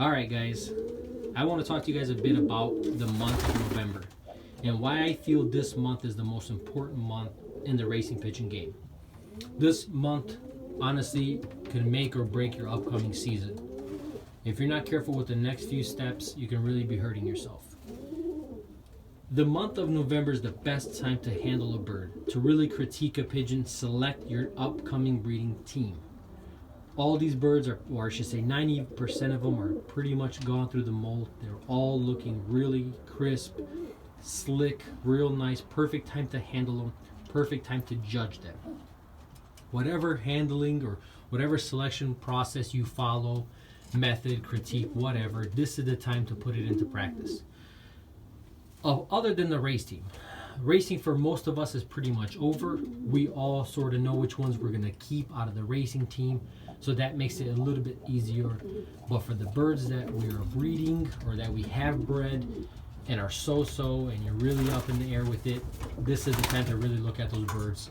Alright guys, I want to talk to you guys a bit about the month of November and why I feel this month is the most important month in the racing pigeon game. This month honestly can make or break your upcoming season. If you're not careful with the next few steps, you can really be hurting yourself. The month of November is the best time to handle a bird, to really critique a pigeon, select your upcoming breeding team. All these birds are, or I should say 90% of them are pretty much gone through the mold. They're all looking really crisp, slick, real nice, perfect time to handle them, perfect time to judge them. Whatever handling or whatever selection process you follow, method, critique, whatever, this is the time to put it into practice. Other than the race team, racing for most of us is pretty much over. We all sort of know which ones we're going to keep out of the racing team, so that makes it a little bit easier. But for the birds that we are breeding or that we have bred and are so-so and you're really up in the air with it, this is the time to really look at those birds.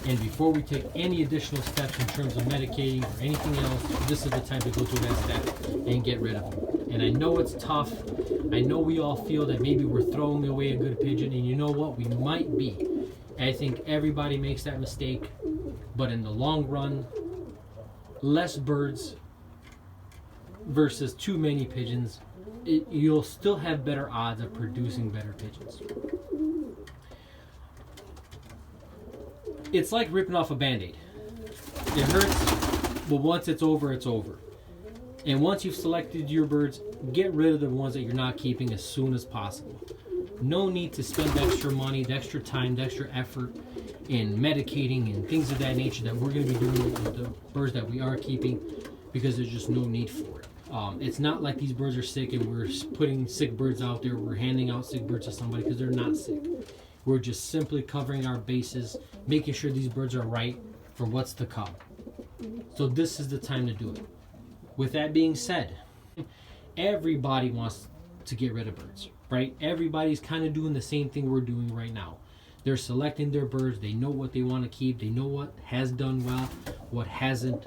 And before we take any additional steps in terms of medicating or anything else, this is the time to go through that step and get rid of them. And I know it's tough. I know we all feel that maybe we're throwing away a good pigeon, and you know what? We might be. I think everybody makes that mistake, but in the long run, less birds versus too many pigeons, you'll still have better odds of producing better pigeons. It's like ripping off a band-aid. It hurts, but once it's over, it's over. And once you've selected your birds, get rid of the ones that you're not keeping as soon as possible. No need to spend the extra money, the extra time, the extra effort in medicating and things of that nature that we're going to be doing with the birds that we are keeping, because there's just no need for it. It's not like these birds are sick and we're putting sick birds out there, we're handing out sick birds to somebody, because they're not sick. We're just simply covering our bases, making sure these birds are right for what's to come. So this is the time to do it. With that being said, everybody wants to get rid of birds, right? Everybody's kind of doing the same thing we're doing right now. They're selecting their birds. They know what they want to keep. They know what has done well, what hasn't,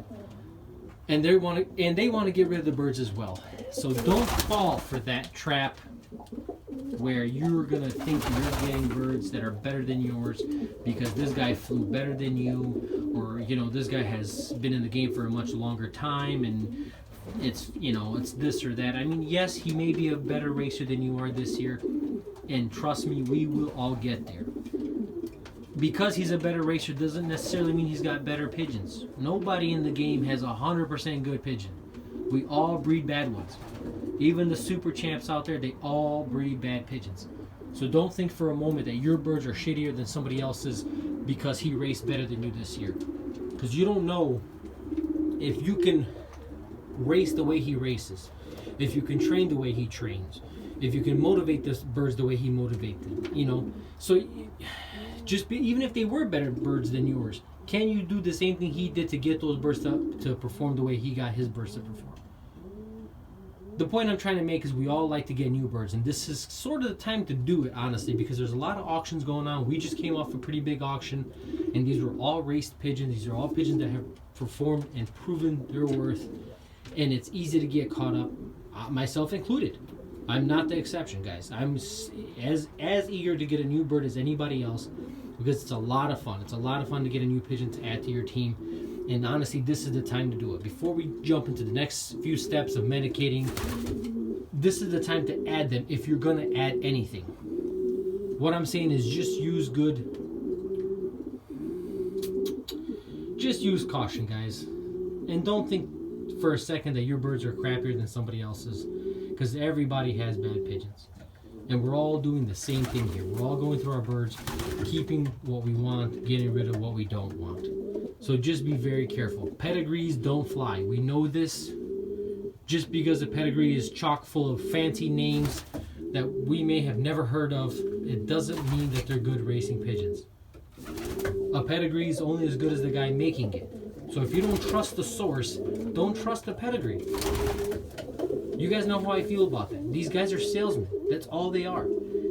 and they want to get rid of the birds as well. So don't fall for that trap where you're gonna think you're getting birds that are better than yours because this guy flew better than you, or this guy has been in the game for a much longer time and it's this or that. I mean, yes, he may be a better racer than you are this year, and trust me, we will all get there. Because he's a better racer doesn't necessarily mean he's got better pigeons. Nobody in the game has 100% good pigeon. We all breed bad ones. Even the super champs out there, they all breed bad pigeons. So don't think for a moment that your birds are shittier than somebody else's because he raced better than you this year. Because you don't know if you can race the way he races, if you can train the way he trains, if you can motivate the birds the way he motivates them, So even if they were better birds than yours, can you do the same thing he did to get those birds to perform the way he got his birds to perform? The point I'm trying to make is we all like to get new birds, and this is sort of the time to do it, honestly, because there's a lot of auctions going on. We just came off a pretty big auction, and these were all raced pigeons. These are all pigeons that have performed and proven their worth, and it's easy to get caught up, myself included. I'm not the exception, guys. I'm as eager to get a new bird as anybody else, because it's a lot of fun. It's a lot of fun to get a new pigeon to add to your team. And honestly, this is the time to do it. Before we jump into the next few steps of medicating, this is the time to add them if you're going to add anything. What I'm saying is just use caution, guys. And don't think for a second that your birds are crappier than somebody else's, because everybody has bad pigeons. And we're all doing the same thing here. We're all going through our birds, keeping what we want, getting rid of what we don't want. So just be very careful. Pedigrees don't fly. We know this. Just because a pedigree is chock full of fancy names that we may have never heard of, it doesn't mean that they're good racing pigeons. A pedigree is only as good as the guy making it. So if you don't trust the source, don't trust the pedigree. You guys know how I feel about that. These guys are salesmen. That's all they are.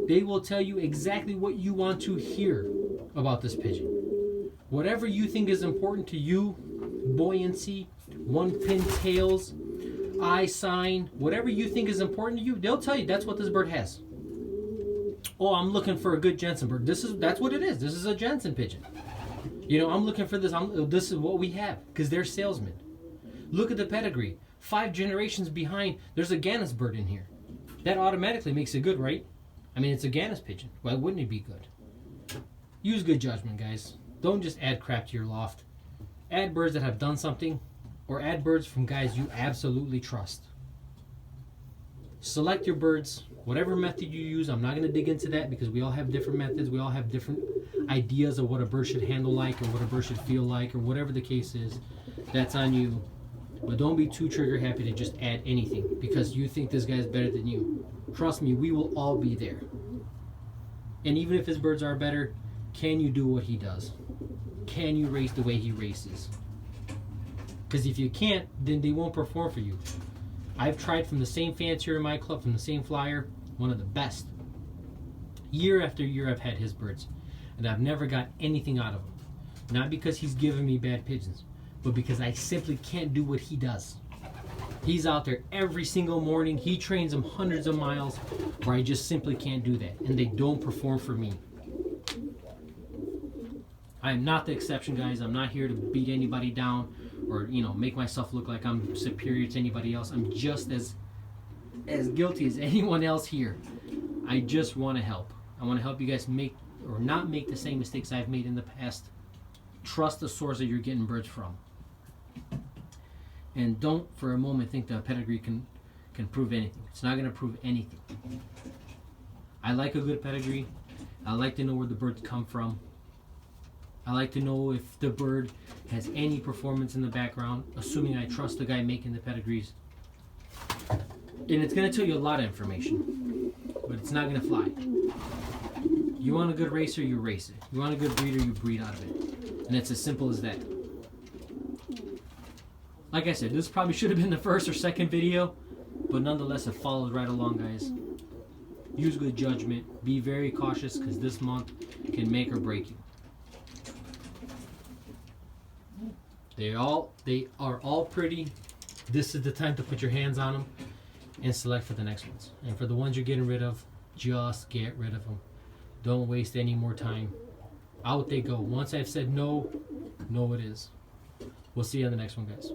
They will tell you exactly what you want to hear about this pigeon. Whatever you think is important to you, buoyancy, one pin tails, eye sign, whatever you think is important to you, they'll tell you that's what this bird has. Oh, I'm looking for a good Jensen bird. That's what it is. This is a Jensen pigeon. You know, I'm looking for this. This is what we have because they're salesmen. Look at the pedigree. 5 generations behind, there's a Gannus bird in here. That automatically makes it good, right? I mean, it's a Gannus pigeon. Why wouldn't it be good? Use good judgment, guys. Don't just add crap to your loft. Add birds that have done something, or add birds from guys you absolutely trust. Select your birds, whatever method you use. I'm not going to dig into that because we all have different methods. We all have different ideas of what a bird should handle like, or what a bird should feel like, or whatever the case is. That's on you. But don't be too trigger happy to just add anything because you think this guy's better than you. Trust me, we will all be there. And even if his birds are better, can you do what he does? Can you race the way he races? Because if you can't, then they won't perform for you. I've tried from the same fancier in my club, from the same flyer, one of the best. Year after year I've had his birds, and I've never got anything out of him. Not because he's given me bad pigeons, but because I simply can't do what he does. He's out there every single morning. He trains them hundreds of miles where I just simply can't do that, and they don't perform for me. I am not the exception, guys. I'm not here to beat anybody down or, you know, make myself look like I'm superior to anybody else. I'm just as guilty as anyone else here. I just want to help. I want to help you guys make or not make the same mistakes I've made in the past. Trust the source that you're getting birds from. And don't for a moment think that a pedigree can prove anything. It's not going to prove anything. I like a good pedigree. I like to know where the birds come from. I like to know if the bird has any performance in the background, assuming I trust the guy making the pedigrees. And it's going to tell you a lot of information, but it's not going to fly. You want a good racer, you race it. You want a good breeder, you breed out of it. And it's as simple as that. Like I said, this probably should have been the first or second video, but nonetheless it follows right along, guys. Use good judgment. Be very cautious because this month can make or break you. They are all pretty. This is the time to put your hands on them and select for the next ones. And for the ones you're getting rid of, just get rid of them. Don't waste any more time. Out they go. Once I've said no, no it is. We'll see you on the next one, guys.